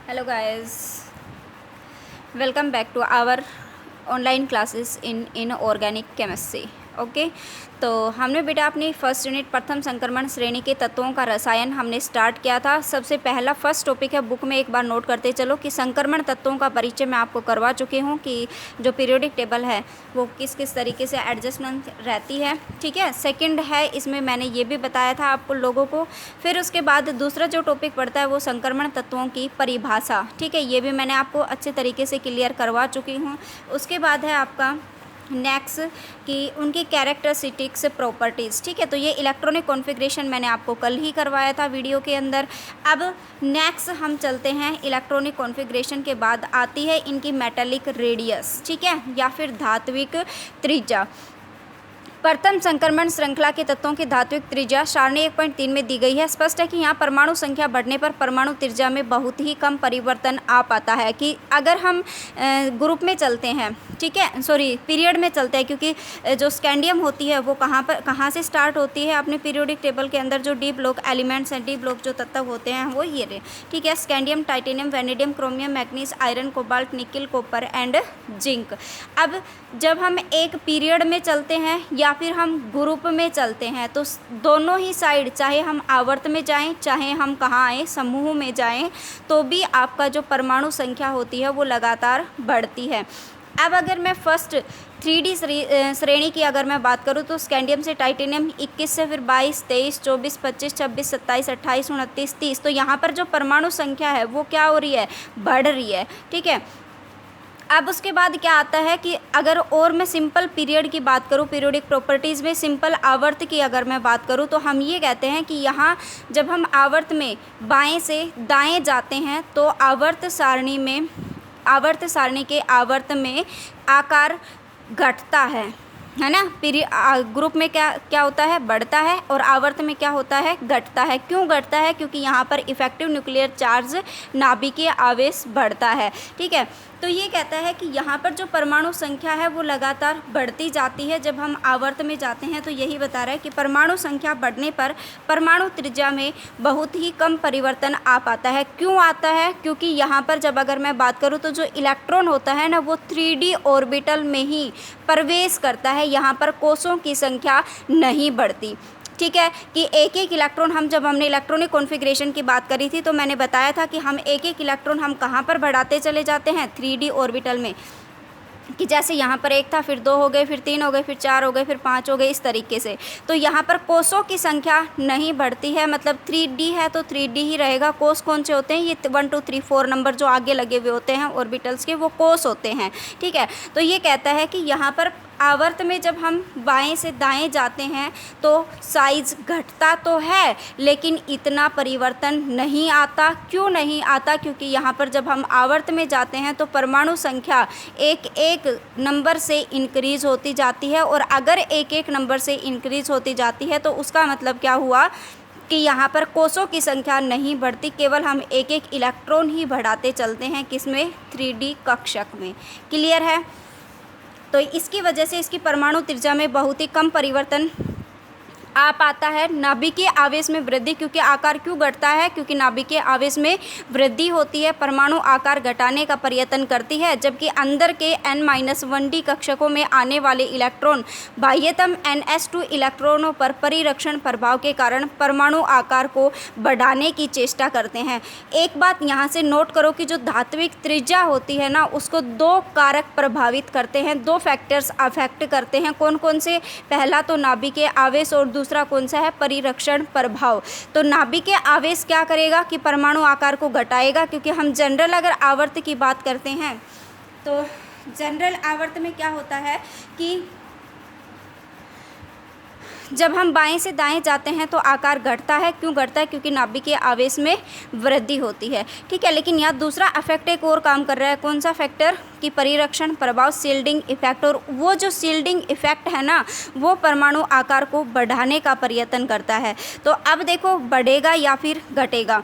Hello guys, welcome back to our online classes in inorganic chemistry. Okay तो हमने बेटा अपनी फर्स्ट यूनिट प्रथम संक्रमण श्रेणी के तत्वों का रसायन हमने स्टार्ट किया था। सबसे पहला फर्स्ट टॉपिक है, बुक में एक बार नोट करते चलो कि संक्रमण तत्वों का परिचय मैं आपको करवा चुकी हूँ कि जो पीरियोडिक टेबल है वो किस किस तरीके से एडजस्टमेंट रहती है। ठीक है, सेकंड है इसमें मैंने ये भी बताया था आपको लोगों को। फिर उसके बाद दूसरा जो टॉपिक पड़ता है वो संक्रमण तत्वों की परिभाषा। ठीक है, ये भी मैंने आपको अच्छे तरीके से क्लियर करवा चुकी हूँ। उसके बाद है आपका नेक्स्ट कि उनकी कैरेक्टरिस्टिक्स प्रॉपर्टीज़। ठीक है, तो ये इलेक्ट्रॉनिक कॉन्फ़िगरेशन मैंने आपको कल ही करवाया था वीडियो के अंदर। अब नेक्स्ट हम चलते हैं, इलेक्ट्रॉनिक कॉन्फ़िगरेशन के बाद आती है इनकी मेटालिक रेडियस। ठीक है, या फिर धात्विक त्रिज्या। प्रथम संक्रमण श्रृंखला के तत्वों की धात्विक त्रिज्या सारणी 1.3 में दी गई है। स्पष्ट है कि यहाँ परमाणु संख्या बढ़ने पर परमाणु त्रिज्या में बहुत ही कम परिवर्तन आ पाता है। कि अगर हम ग्रुप में चलते हैं, ठीक है, सॉरी पीरियड में चलते हैं, क्योंकि जो स्कैंडियम होती है वो कहाँ से स्टार्ट होती है अपने पीरियोडिक टेबल के अंदर। जो डी ब्लॉक एलिमेंट्स हैं, डी ब्लॉक जो तत्व होते हैं वो ये रहे। ठीक है, scandium, titanium, vanadium, chromium, manganese, iron, cobalt, nickel, copper and zinc. अब जब हम एक पीरियड में चलते हैं या फिर हम ग्रुप में चलते हैं तो दोनों ही साइड, चाहे हम आवर्त में जाएं चाहे हम कहाँ आए समूह में जाएं, तो भी आपका जो परमाणु संख्या होती है वो लगातार बढ़ती है। अब अगर मैं फर्स्ट 3D श्रेणी की अगर मैं बात करूं तो स्कैंडियम से टाइटेनियम 21 से फिर 22, 23, 24, 25, 26, 27, 28, 29, 30, तो यहाँ पर जो परमाणु संख्या है वो क्या हो रही है, बढ़ रही है। ठीक है, अब उसके बाद क्या आता है कि अगर और मैं सिंपल पीरियड की बात करूं, पीरियोडिक प्रॉपर्टीज़ में सिंपल आवर्त की अगर मैं बात करूं तो हम ये कहते हैं कि यहाँ जब हम आवर्त में बाएं से दाएं जाते हैं तो आवर्त सारणी के आवर्त में आकार घटता है ना। ग्रुप में क्या होता है, बढ़ता है, और आवर्त में क्या होता है, घटता है। क्यों घटता है? क्योंकि यहाँ पर इफेक्टिव न्यूक्लियर चार्ज, नाभिकीय आवेश बढ़ता है। ठीक है, तो ये कहता है कि यहाँ पर जो परमाणु संख्या है वो लगातार बढ़ती जाती है जब हम आवर्त में जाते हैं। तो यही बता रहा है कि परमाणु संख्या बढ़ने पर परमाणु त्रिज्या में बहुत ही कम परिवर्तन आ पाता है। क्यों आता है? क्योंकि यहाँ पर जब अगर मैं बात करूँ तो जो इलेक्ट्रॉन होता है ना वो 3D ऑर्बिटल में ही प्रवेश करता है, यहाँ पर कोषों की संख्या नहीं बढ़ती। ठीक है, कि एक एक इलेक्ट्रॉन हमने इलेक्ट्रॉनिक कॉन्फ़िगरेशन की बात करी थी तो मैंने बताया था कि हम एक एक इलेक्ट्रॉन हम कहाँ पर बढ़ाते चले जाते हैं, 3D ऑर्बिटल में। कि जैसे यहाँ पर एक था, फिर 2 हो गए, फिर 3 हो गए, फिर 4 हो गए, फिर 5 हो गए, इस तरीके से। तो यहाँ पर कोषों की संख्या नहीं बढ़ती है, मतलब 3D है तो 3D ही रहेगा। कोष कौन से होते हैं? ये 1 2 3 4 नंबर जो आगे लगे हुए होते हैं ऑर्बिटल्स के, वो कोष होते हैं। ठीक है, तो ये कहता है कि यहाँ पर आवर्त में जब हम बाएं से दाएं जाते हैं तो साइज घटता तो है लेकिन इतना परिवर्तन नहीं आता। क्यों नहीं आता? क्योंकि यहाँ पर जब हम आवर्त में जाते हैं तो परमाणु संख्या एक एक नंबर से इंक्रीज होती जाती है, और अगर एक एक नंबर से इंक्रीज होती जाती है तो उसका मतलब क्या हुआ कि यहाँ पर कोषों की संख्या नहीं बढ़ती, केवल हम एक एक इलेक्ट्रॉन ही बढ़ाते चलते हैं। किसमें? 3D कक्षक में। क्लियर है? तो इसकी वजह से इसकी परमाणु त्रिज्या में बहुत ही कम परिवर्तन आ पाता है। नाभिकीय आवेश में वृद्धि, क्योंकि आकार क्यों घटता है? क्योंकि नाभिकीय आवेश में वृद्धि होती है, परमाणु आकार घटाने का प्रयत्न करती है, जबकि अंदर के N-1D कक्षकों में आने वाले इलेक्ट्रॉन बाह्यतम NS2 इलेक्ट्रॉनों पर परिरक्षण प्रभाव के कारण परमाणु आकार को बढ़ाने की चेष्टा करते हैं। एक बात यहाँ से नोट करो कि जो धात्विक त्रिज्या होती है ना, उसको 2 कारक प्रभावित करते हैं, 2 फैक्टर्स अफेक्ट करते हैं। कौन कौन से? पहला तो नाभिकीय आवेश और दूसरा कौन सा है? परिरक्षण प्रभाव। तो नाभिकीय आवेश क्या करेगा कि परमाणु आकार को घटाएगा, क्योंकि हम जनरल अगर आवर्त की बात करते हैं तो जनरल आवर्त में क्या होता है कि जब हम बाएं से दाएं जाते हैं तो आकार घटता है। क्यों घटता है? क्योंकि नाभिकीय आवेश में वृद्धि होती है। ठीक है, लेकिन यहाँ दूसरा इफेक्ट एक और काम कर रहा है। कौन सा फैक्टर? कि परिरक्षण प्रभाव, शील्डिंग इफेक्ट। और वो जो शील्डिंग इफेक्ट है ना, वो परमाणु आकार को बढ़ाने का प्रयत्न करता है। तो अब देखो, बढ़ेगा या फिर घटेगा।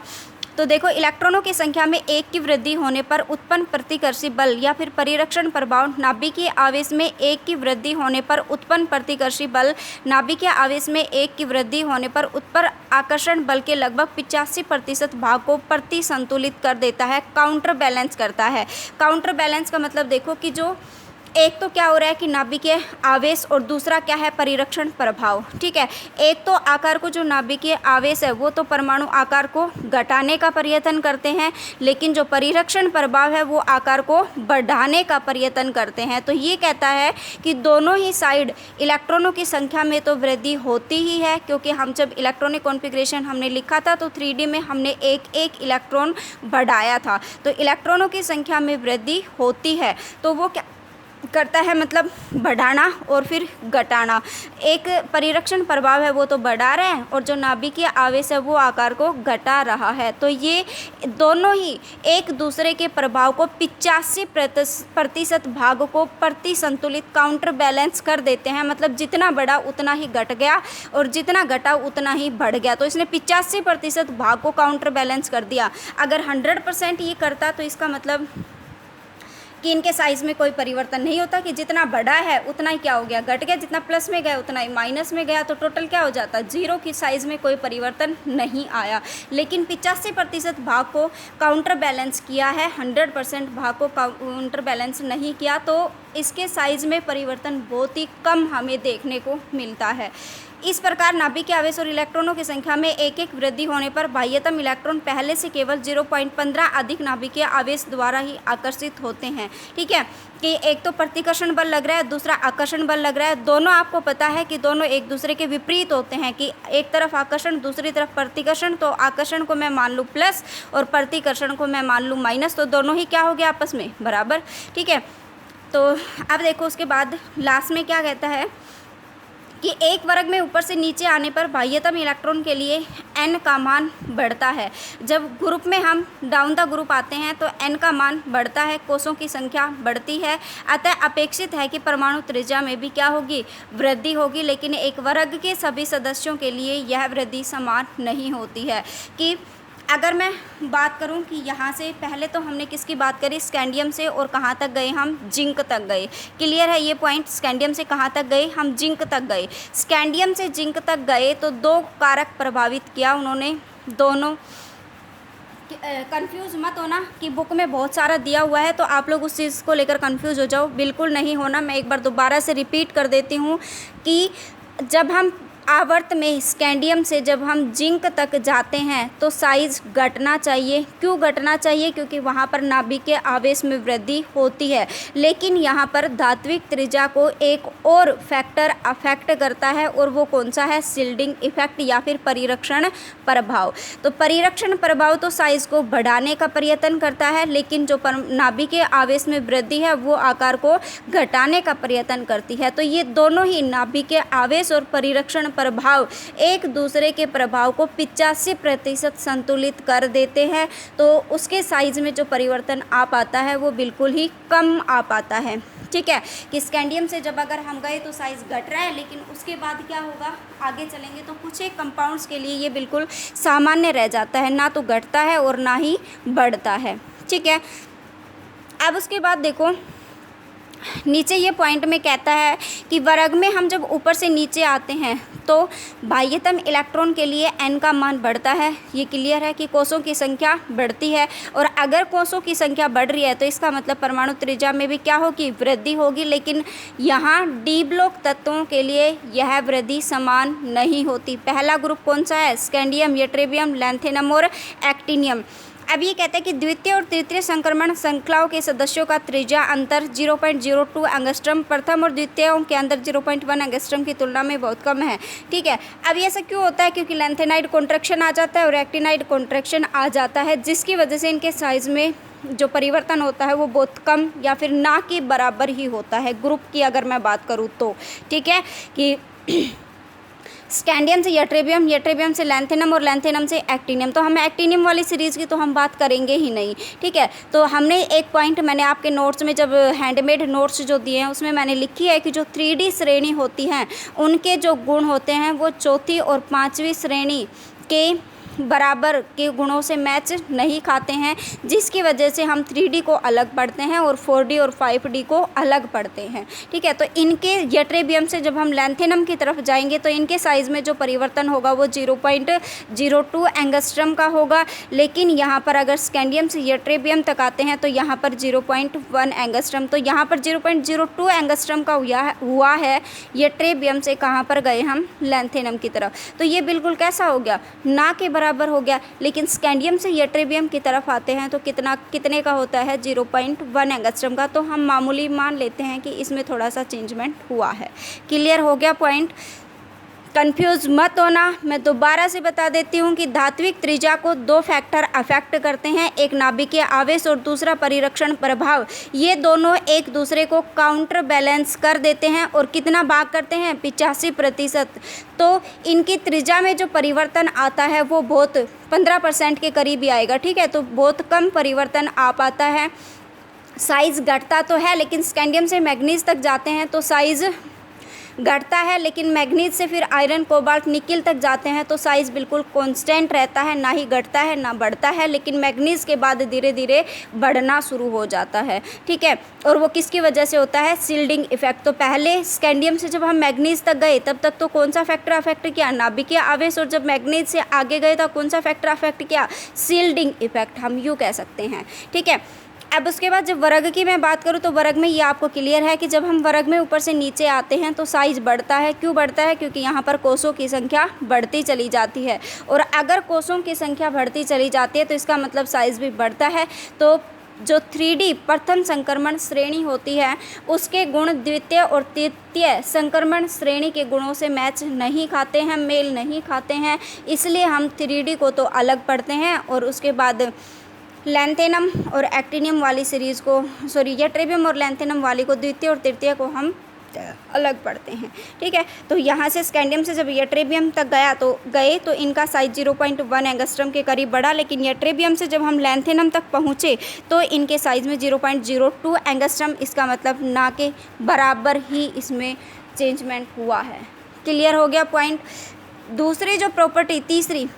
तो देखो इलेक्ट्रॉनों की संख्या में एक की वृद्धि होने पर उत्पन्न प्रतिकर्षी बल या फिर परिरक्षण प्रभाव नाभिकीय आवेश में एक की वृद्धि होने पर उत्पन्न प्रतिकर्षी बल नाभिकीय आवेश में एक की वृद्धि होने पर उत्पन्न आकर्षण बल के लगभग 85% भाग को प्रति संतुलित कर देता है, काउंटर बैलेंस करता है। काउंटर बैलेंस का मतलब देखो कि जो एक तो क्या हो रहा है कि नाभिकीय आवेश और दूसरा क्या है, परिरक्षण प्रभाव। ठीक है, एक तो आकार को जो नाभिकीय आवेश है वो तो परमाणु आकार को घटाने का प्रयत्न करते हैं, लेकिन जो परिरक्षण प्रभाव है वो आकार को बढ़ाने का प्रयत्न करते हैं। तो ये कहता है कि दोनों ही साइड इलेक्ट्रॉनों की संख्या में तो वृद्धि होती ही है, क्योंकि हम जब इलेक्ट्रॉनिक कॉन्फ़िगरेशन हमने लिखा था तो 3D में हमने एक एक इलेक्ट्रॉन बढ़ाया था, तो इलेक्ट्रॉनों की संख्या में वृद्धि होती है। तो वो क्या करता है, मतलब बढ़ाना और फिर घटाना। एक परिरक्षण प्रभाव है वो तो बढ़ा रहा है और जो नाभिकीय आवेश है वो आकार को घटा रहा है। तो ये दोनों ही एक दूसरे के प्रभाव को 85% भाग को प्रति संतुलित काउंटर बैलेंस कर देते हैं। मतलब जितना बढ़ा उतना ही घट गया और जितना घटा उतना ही बढ़ गया। तो इसने 85% भाग को काउंटर बैलेंस कर दिया। अगर 100% ये करता तो इसका मतलब कि इनके साइज़ में कोई परिवर्तन नहीं होता, कि जितना बड़ा है उतना ही क्या हो गया, घट गया, जितना प्लस में गया उतना ही माइनस में गया, तो टोटल क्या हो जाता, जीरो की साइज़ में कोई परिवर्तन नहीं आया। लेकिन 85% भाग को काउंटर बैलेंस किया है, 100% भाग को काउंटर बैलेंस नहीं किया, तो इसके साइज़ में परिवर्तन बहुत ही कम हमें देखने को मिलता है। इस प्रकार नाभिकीय आवेश और इलेक्ट्रॉनों की संख्या में एक एक वृद्धि होने पर बाह्यतम इलेक्ट्रॉन पहले से केवल 0.15 अधिक नाभिकीय आवेश द्वारा ही आकर्षित होते हैं। ठीक है, कि एक तो प्रतिकर्षण बल लग रहा है, दूसरा आकर्षण बल लग रहा है। दोनों आपको पता है कि दोनों एक दूसरे के विपरीत होते हैं, कि एक तरफ आकर्षण दूसरी तरफ प्रतिकर्षण। तो आकर्षण को मैं मान लूँ प्लस और प्रतिकर्षण को मैं मान लूँ माइनस, तो दोनों ही क्या हो गया, आपस में बराबर। ठीक है, तो अब देखो उसके बाद लास्ट में क्या कहता है कि एक वर्ग में ऊपर से नीचे आने पर बाह्यतम इलेक्ट्रॉन के लिए n का मान बढ़ता है। जब ग्रुप में हम डाउन द ग्रुप आते हैं तो n का मान बढ़ता है, कोषों की संख्या बढ़ती है। अतः अपेक्षित है कि परमाणु त्रिज्या में भी क्या होगी, वृद्धि होगी। लेकिन एक वर्ग के सभी सदस्यों के लिए यह वृद्धि समान नहीं होती है। कि अगर मैं बात करूं कि यहाँ से पहले तो हमने किसकी बात करी, स्कैंडियम से, और कहाँ तक गए हम, जिंक तक गए। क्लियर है ये पॉइंट, स्कैंडियम से कहाँ तक गए हम, जिंक तक गए। स्कैंडियम से जिंक तक गए तो दो कारक प्रभावित किया उन्होंने, दोनों। कंफ्यूज मत होना कि बुक में बहुत सारा दिया हुआ है तो आप लोग उस चीज़ को लेकर कंफ्यूज हो जाओ, बिल्कुल नहीं होना। मैं एक बार दोबारा से रिपीट कर देती हूँ कि जब हम आवर्त में स्कैंडियम से जब हम जिंक तक जाते हैं तो साइज़ घटना चाहिए। क्यों घटना चाहिए, क्योंकि वहाँ पर नाभिकीय आवेश में वृद्धि होती है। लेकिन यहाँ पर धात्विक त्रिज्या को एक और फैक्टर अफेक्ट करता है, और वो कौन सा है, शिल्डिंग इफेक्ट या फिर परिरक्षण प्रभाव। तो परिरक्षण प्रभाव तो साइज़ को बढ़ाने का प्रयत्न करता है, लेकिन जो नाभिकीय आवेश में वृद्धि है वो आकार को घटाने का प्रयत्न करती है। तो ये दोनों ही नाभिकीय आवेश और परिरक्षण प्रभाव एक दूसरे के प्रभाव को 85% संतुलित कर देते हैं। तो उसके साइज में जो परिवर्तन आ पाता है वो बिल्कुल ही कम आ पाता है। ठीक है, कि स्कैंडियम से जब अगर हम गए तो साइज़ घट रहा है, लेकिन उसके बाद क्या होगा, आगे चलेंगे तो कुछ एक कंपाउंड्स के लिए ये बिल्कुल सामान्य रह जाता है, ना तो घटता है और ना ही बढ़ता है। ठीक है, अब उसके बाद देखो नीचे ये पॉइंट में कहता है कि वर्ग में हम जब ऊपर से नीचे आते हैं तो बाह्यतम इलेक्ट्रॉन के लिए n का मान बढ़ता है। ये क्लियर है कि कोषों की संख्या बढ़ती है, और अगर कोषों की संख्या बढ़ रही है तो इसका मतलब परमाणु त्रिज्या में भी क्या होगी, वृद्धि होगी। लेकिन यहाँ डी ब्लॉक तत्वों के लिए यह वृद्धि समान नहीं होती। पहला ग्रुप कौन सा है, स्कैंडियम, यट्रेबियम, लैंथेनम और एक्टिनियम। अब ये कहते हैं कि द्वितीय और तृतीय संक्रमण श्रृंखलाओं के सदस्यों का त्रिज्या अंतर 0.02 एंगस्ट्रम प्रथम और द्वितीयों के अंदर 0.1 एंगस्ट्रम की तुलना में बहुत कम है। ठीक है, अब ये ऐसा क्यों होता है, क्योंकि लैंथेनाइड कॉन्ट्रैक्शन आ जाता है और एक्टिनाइड कॉन्ट्रैक्शन आ जाता है, जिसकी वजह से इनके साइज़ में जो परिवर्तन होता है वो बहुत कम या फिर ना के बराबर ही होता है, ग्रुप की अगर मैं बात करूँ तो। ठीक है, कि स्कैंडियम से यट्रेबियम, यट्रेबियम से लैंथेनम और लैंथेनम से एक्टिनियम। तो हम एक्टिनियम वाली सीरीज़ की तो हम बात करेंगे ही नहीं। ठीक है, तो हमने एक पॉइंट मैंने आपके नोट्स में जब हैंडमेड नोट्स जो दिए हैं उसमें मैंने लिखी है कि जो 3D श्रेणी होती हैं उनके जो गुण होते हैं वो चौथी और पाँचवीं श्रेणी के बराबर के गुणों से मैच नहीं खाते हैं, जिसकी वजह से हम 3D को अलग पढ़ते हैं और 4D और 5D को अलग पढ़ते हैं। ठीक है, तो इनके यट्रेबियम से जब हम लैंथेनम की तरफ जाएंगे तो इनके साइज़ में जो परिवर्तन होगा वो 0.02 एंगस्ट्रम का होगा, लेकिन यहाँ पर अगर स्कैंडियम से यट्रेबियम तक आते हैं तो यहाँ पर 0.1 एंगस्ट्रम, तो यहाँ पर 0.02 एंगस्ट्रम का हुआ है यट्रेबियम से कहाँ पर गए हम, लैंथेनम की तरफ। तो ये बिल्कुल कैसा हो गया, ना के बराबर हो गया। लेकिन स्कैंडियम से यट्रेबियम की तरफ आते हैं तो कितने का होता है, 0.1 एंगस्ट्रम का। तो हम मामूली मान लेते हैं कि इसमें थोड़ा सा चेंजमेंट हुआ है। क्लियर हो गया पॉइंट, कंफ्यूज मत होना। मैं दोबारा से बता देती हूँ कि धात्विक त्रिज्या को 2 फैक्टर अफेक्ट करते हैं, एक नाभिकीय आवेश और दूसरा परिरक्षण प्रभाव। ये दोनों एक दूसरे को काउंटर बैलेंस कर देते हैं और कितना भाग करते हैं, 85%। तो इनकी त्रिज्या में जो परिवर्तन आता है वो बहुत 15% के करीब ही आएगा। ठीक है, तो बहुत कम परिवर्तन आ पाता है, साइज़ घटता तो है, लेकिन स्कैंडियम से मैग्नीज तक जाते हैं तो साइज़ घटता है, लेकिन मैग्नीज से फिर आयरन कोबाल्ट निकिल तक जाते हैं तो साइज़ बिल्कुल कांस्टेंट रहता है, ना ही घटता है ना बढ़ता है। लेकिन मैग्नीज के बाद धीरे धीरे बढ़ना शुरू हो जाता है। ठीक है, और वो किसकी वजह से होता है, सील्डिंग इफेक्ट। तो पहले स्कैंडियम से जब हम मैग्नीज तक गए तब तक तो कौन सा फैक्टर अफेक्ट किया, नाभिकीय आवेश, और जब मैग्नीज से आगे गए तो कौन सा फैक्टर अफेक्ट किया, सील्डिंग इफेक्ट, हम यूँ कह सकते हैं। ठीक है, अब उसके बाद जब वर्ग की मैं बात करूँ तो वर्ग में ये आपको क्लियर है कि जब हम वर्ग में ऊपर से नीचे आते हैं तो साइज़ बढ़ता है। क्यों बढ़ता है, क्योंकि यहाँ पर कोषों की संख्या बढ़ती चली जाती है, और अगर कोषों की संख्या बढ़ती चली जाती है तो इसका मतलब साइज़ भी बढ़ता है। तो जो 3D प्रथम संक्रमण श्रेणी होती है उसके गुण द्वितीय और तृतीय संक्रमण श्रेणी के गुणों से मैच नहीं खाते हैं, मेल नहीं खाते हैं, इसलिए हम 3D को तो अलग पढ़ते हैं और उसके बाद लैंथेनम और एक्टिनियम वाली सीरीज़ को, यट्रेबियम और लैंथेनम वाली को, द्वितीय और तृतीय को हम अलग पढ़ते हैं। ठीक है, तो यहाँ से स्कैंडियम से जब यट्रेबियम तक गए तो इनका साइज 0.1 एंगस्ट्रम के करीब बढ़ा, लेकिन यट्रेबियम से जब हम लैंथेनम तक पहुँचे तो इनके साइज़ में 0.02 एंगस्ट्रम, इसका मतलब ना के बराबर ही इसमें चेंजमेंट हुआ है। क्लियर हो गया पॉइंट। दूसरी जो प्रॉपर्टी, तीसरी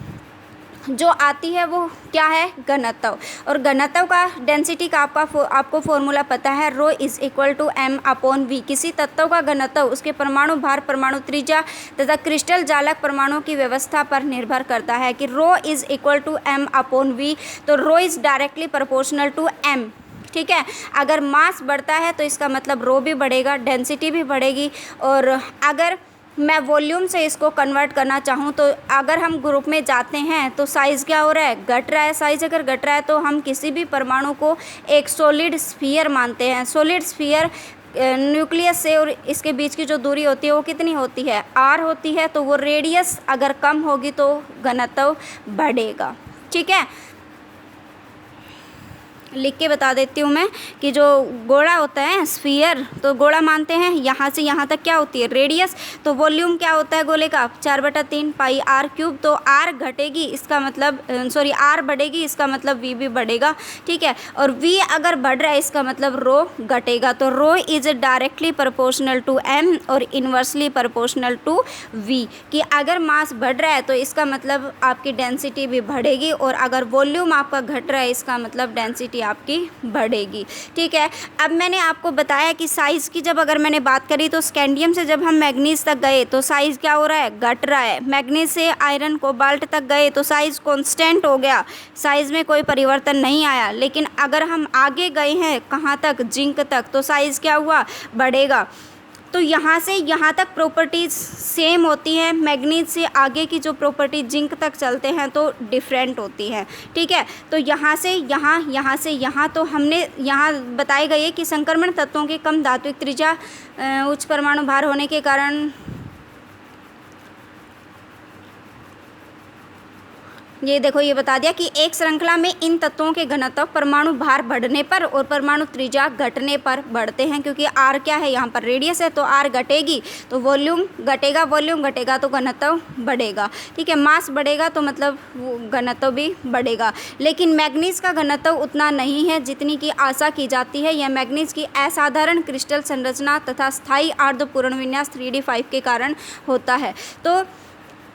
जो आती है वो क्या है, घनत्व। और घनत्व का, डेंसिटी का आपको फॉर्मूला पता है, रो इज़ इक्वल टू m/v। किसी तत्व का घनत्व उसके परमाणु भार, परमाणु त्रिज्या तथा क्रिस्टल जालक परमाणु की व्यवस्था पर निर्भर करता है कि रो इज़ इक्वल टू m/v। तो rho is directly proportional to m। ठीक है, अगर मास बढ़ता है तो इसका मतलब रो भी बढ़ेगा, डेंसिटी भी बढ़ेगी। और अगर मैं वॉल्यूम से इसको कन्वर्ट करना चाहूँ तो अगर हम ग्रुप में जाते हैं तो साइज़ क्या हो रहा है, घट रहा है। साइज़ अगर घट रहा है तो हम किसी भी परमाणु को एक सॉलिड स्फीयर मानते हैं। सॉलिड स्फीयर न्यूक्लियस से और इसके बीच की जो दूरी होती है वो कितनी होती है, r होती है। तो वो रेडियस अगर कम होगी तो घनत्व बढ़ेगा। ठीक है, लिख के बता देती हूँ मैं कि जो गोला होता है स्फीयर, तो गोला मानते हैं, यहाँ से यहाँ तक क्या होती है, रेडियस। तो वॉल्यूम क्या होता है गोले का, 4/3 पाई r³। तो r घटेगी इसका मतलब r बढ़ेगी, इसका मतलब v भी बढ़ेगा। ठीक है, और v अगर बढ़ रहा है इसका मतलब रो घटेगा। तो rho is directly proportional to m और इन्वर्सली प्रोपोर्शनल टू v। कि अगर मास बढ़ रहा है तो इसका मतलब आपकी डेंसिटी भी बढ़ेगी, और अगर वॉल्यूम आपका घट रहा है इसका मतलब डेंसिटी आपकी बढ़ेगी। ठीक है, अब मैंने आपको बताया कि साइज़ की जब अगर मैंने बात करी तो स्कैंडियम से जब हम मैग्नीज तक गए तो साइज़ क्या हो रहा है, घट रहा है। मैग्नीज से आयरन कोबाल्ट तक गए तो साइज़ कांस्टेंट हो गया, साइज़ में कोई परिवर्तन नहीं आया। लेकिन अगर हम आगे गए हैं कहाँ तक, जिंक तक, तो साइज़ क्या हुआ, बढ़ेगा। तो यहाँ से यहाँ तक प्रॉपर्टीज़ सेम होती हैं, मैग्नीज से आगे की जो प्रॉपर्टी जिंक तक चलते हैं तो डिफरेंट होती हैं। ठीक है, तो यहाँ से यहाँ, यहाँ से यहाँ, तो हमने यहाँ बताए गए कि संक्रमण तत्वों के कम धात्विक त्रिज्या, उच्च परमाणु भार होने के कारण ये देखो ये बता दिया कि एक श्रृंखला में इन तत्वों के घनत्व परमाणु भार बढ़ने पर और परमाणु त्रिज्या घटने पर बढ़ते हैं। क्योंकि r क्या है, यहाँ पर रेडियस है, तो r घटेगी तो वॉल्यूम घटेगा, वॉल्यूम घटेगा तो घनत्व बढ़ेगा। ठीक है, मास बढ़ेगा तो मतलब घनत्व भी बढ़ेगा। लेकिन मैग्नीज का घनत्व उतना नहीं है जितनी की आशा की जाती है। यह मैग्नीज की असाधारण क्रिस्टल संरचना तथा स्थायी अर्ध पूर्ण विन्यास 3D5 के कारण होता है। तो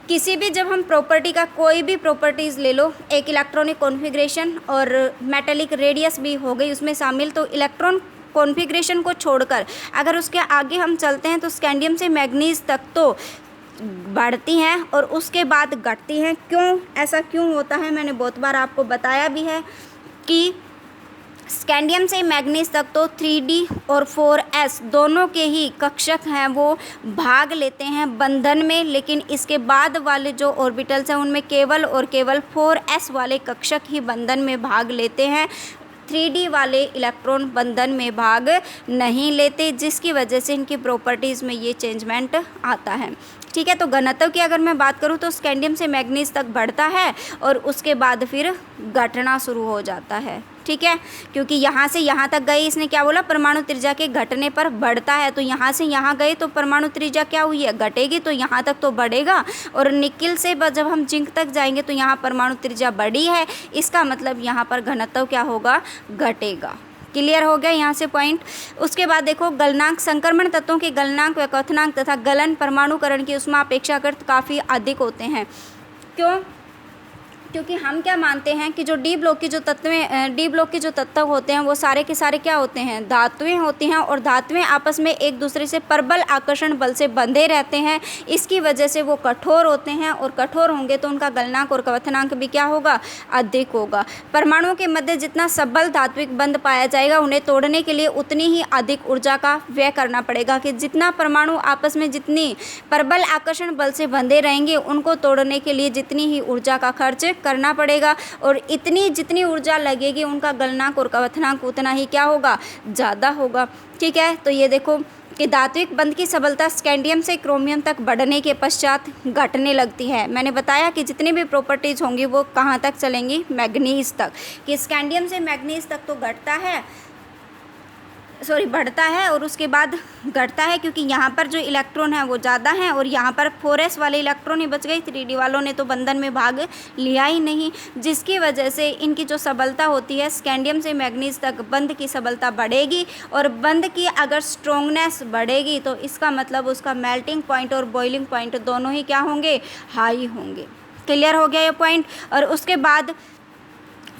किसी भी जब हम प्रॉपर्टी का कोई भी प्रॉपर्टीज़ ले लो, एक इलेक्ट्रॉनिक कॉन्फ़िगरेशन और मेटालिक रेडियस भी हो गई उसमें शामिल, तो इलेक्ट्रॉन कॉन्फ़िगरेशन को छोड़कर अगर उसके आगे हम चलते हैं तो स्कैंडियम से मैग्नीज तक तो बढ़ती हैं और उसके बाद घटती हैं। क्यों ऐसा क्यों होता है, मैंने बहुत बार आपको बताया भी है कि स्कैंडियम से मैग्नीज तक तो 3d और 4s दोनों के ही कक्षक हैं वो भाग लेते हैं बंधन में, लेकिन इसके बाद वाले जो ऑर्बिटल्स हैं उनमें केवल और केवल 4s वाले कक्षक ही बंधन में भाग लेते हैं। 3d वाले इलेक्ट्रॉन बंधन में भाग नहीं लेते, जिसकी वजह से इनकी प्रॉपर्टीज़ में ये चेंजमेंट आता है। ठीक है, तो घनत्व की अगर मैं बात करूँ तो स्कैंडियम से मैग्नीज तक बढ़ता है और उसके बाद फिर घटना शुरू हो जाता है। ठीक है, क्योंकि यहाँ से यहाँ तक गए, इसने क्या बोला, परमाणु त्रिज्या के घटने पर बढ़ता है, तो यहाँ से यहाँ गए तो परमाणु त्रिज्या क्या हुई है, घटेगी, तो यहाँ तक तो बढ़ेगा। और निकिल से जब हम जिंक तक जाएंगे तो यहाँ परमाणु त्रिज्या बढ़ी है, इसका मतलब यहाँ पर घनत्व क्या होगा, घटेगा। क्लियर हो गया यहाँ से पॉइंट। उसके बाद देखो गलनांक, संक्रमण तत्वों के गलनांक व क्वथनांक तथा गलन परमाणुकरण की उष्मा अपेक्षाकृत काफ़ी अधिक होते हैं। क्यों? क्योंकि हम क्या मानते हैं कि जो डी ब्लॉक की जो तत्व होते हैं वो सारे के सारे क्या होते हैं, धातुएं होती हैं, और धातुएं आपस में एक दूसरे से प्रबल आकर्षण बल से बंधे रहते हैं। इसकी वजह से वो कठोर होते हैं, और कठोर होंगे तो उनका गलनांक और क्वथनांक भी क्या होगा, अधिक होगा। परमाणुओं के मध्य जितना सबल धात्विक बंध पाया जाएगा उन्हें तोड़ने के लिए उतनी ही अधिक ऊर्जा का व्यय करना पड़ेगा, कि जितना परमाणु आपस में जितनी प्रबल आकर्षण बल से बंधे रहेंगे उनको तोड़ने के लिए जितनी ही ऊर्जा का खर्च करना पड़ेगा, और इतनी जितनी ऊर्जा लगेगी उनका गलनांक और क्वथनांक उतना ही क्या होगा, ज़्यादा होगा। ठीक है, तो ये देखो कि धात्विक बंध की सबलता स्कैंडियम से क्रोमियम तक बढ़ने के पश्चात घटने लगती है। मैंने बताया कि जितनी भी प्रॉपर्टीज़ होंगी वो कहाँ तक चलेंगी, मैग्नीज तक, कि स्कैंडियम से मैग्नीज तक तो बढ़ता है और उसके बाद घटता है, क्योंकि यहाँ पर जो इलेक्ट्रॉन है वो ज़्यादा हैं और यहाँ पर 4s वाले इलेक्ट्रॉन ही बच गई, 3d वालों ने तो बंधन में भाग लिया ही नहीं, जिसकी वजह से इनकी जो सबलता होती है स्कैंडियम से मैग्नीज तक बंध की सबलता बढ़ेगी, और बंध की अगर स्ट्रोंगनेस बढ़ेगी तो इसका मतलब उसका मेल्टिंग पॉइंट और बॉइलिंग पॉइंट दोनों ही क्या होंगे, हाई होंगे। क्लियर हो गया ये पॉइंट। और उसके बाद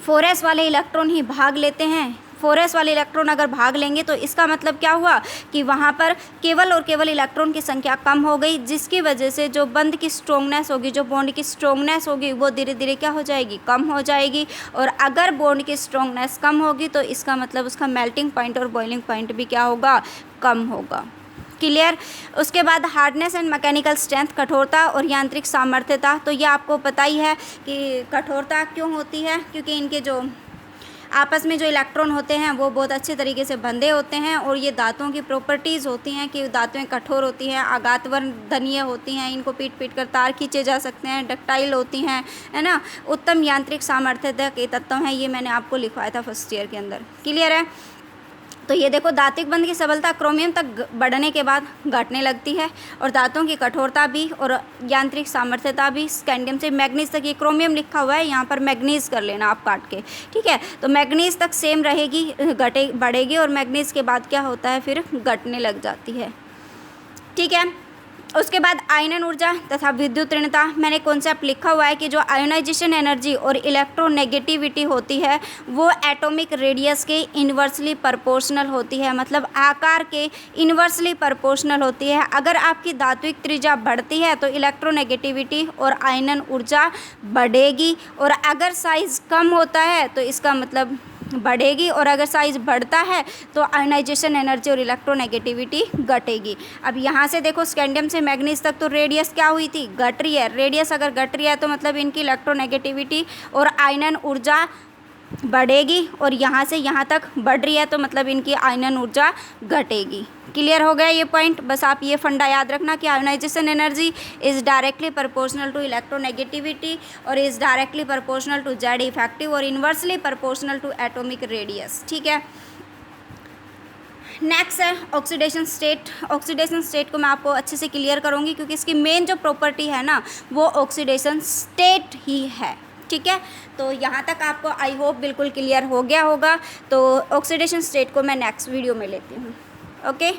4s वाले इलेक्ट्रॉन ही भाग लेते हैं। 4s वाले इलेक्ट्रॉन अगर भाग लेंगे तो इसका मतलब क्या हुआ कि वहाँ पर केवल और केवल इलेक्ट्रॉन की संख्या कम हो गई, जिसकी वजह से जो बंध की स्ट्रोंगनेस होगी, जो बॉन्ड की स्ट्रोंगनेस होगी वो धीरे धीरे क्या हो जाएगी, कम हो जाएगी। और अगर बॉन्ड की स्ट्रोंगनेस कम होगी तो इसका मतलब उसका मेल्टिंग पॉइंट और बॉइलिंग पॉइंट भी क्या होगा, कम होगा। क्लियर। उसके बाद हार्डनेस एंड मैकेनिकल स्ट्रेंथ, कठोरता और यांत्रिक सामर्थ्यता। तो ये आपको पता ही है कि कठोरता क्यों होती है, क्योंकि इनके जो आपस में जो इलेक्ट्रॉन होते हैं वो बहुत अच्छे तरीके से बंधे होते हैं, और ये धातुओं की प्रॉपर्टीज़ होती हैं कि धातुएं कठोर होती हैं, आघातवर्धनीय होती हैं, इनको पीट पीट कर तार खींचे जा सकते हैं, डक्टाइल होती हैं, है ना, उत्तम यांत्रिक सामर्थ्यता के तत्व हैं। ये मैंने आपको लिखवाया था फर्स्ट ईयर के अंदर। क्लियर है। तो ये देखो धात्विक बंध की सबलता क्रोमियम तक बढ़ने के बाद घटने लगती है, और धातुओं की कठोरता भी और यांत्रिक सामर्थ्यता भी स्कैंडियम से मैग्नीज तक, ये क्रोमियम लिखा हुआ है यहाँ पर मैग्नीज कर लेना आप काट के, ठीक है। तो मैग्नीज तक सेम रहेगी, बढ़ेगी, और मैग्नीज के बाद क्या होता है, फिर घटने लग जाती है, ठीक है। उसके बाद आयनन ऊर्जा तथा विद्युत ऋणता, मैंने कॉन्सेप्ट लिखा हुआ है कि जो आयोनाइजेशन एनर्जी और इलेक्ट्रोनेगेटिविटी होती है वो एटॉमिक रेडियस के इन्वर्सली प्रोपोर्शनल होती है, मतलब आकार के इन्वर्सली प्रोपोर्शनल होती है। अगर आपकी धात्विक त्रिज्या बढ़ती है तो इलेक्ट्रोनेगेटिविटी और आयनन ऊर्जा बढ़ेगी, और अगर साइज़ कम होता है तो इसका मतलब बढ़ेगी, और अगर साइज बढ़ता है तो आयोनाइजेशन एनर्जी और इलेक्ट्रोनेगेटिविटी घटेगी। अब यहाँ से देखो स्कैंडियम से मैग्नीज तक तो रेडियस क्या हुई थी, घट रही है। रेडियस अगर घट रही है तो मतलब इनकी इलेक्ट्रोनेगेटिविटी और आयनन ऊर्जा बढ़ेगी, और यहाँ से यहाँ तक बढ़ रही है तो मतलब इनकी आयनन ऊर्जा घटेगी। क्लियर हो गया ये पॉइंट। बस आप ये फंडा याद रखना कि ionisation energy is directly proportional to electronegativity और is directly proportional to Z effective और inversely proportional to atomic radius, ठीक है। नेक्स्ट है ऑक्सीडेशन स्टेट। ऑक्सीडेशन स्टेट को मैं आपको अच्छे से क्लियर करूँगी क्योंकि इसकी मेन जो प्रॉपर्टी है ना वो ऑक्सीडेशन स्टेट ही है, ठीक है। तो यहाँ तक आपको आई होप बिल्कुल क्लियर हो गया होगा। तो ऑक्सीडेशन स्टेट को मैं नेक्स्ट वीडियो में लेती हूँ, ओके।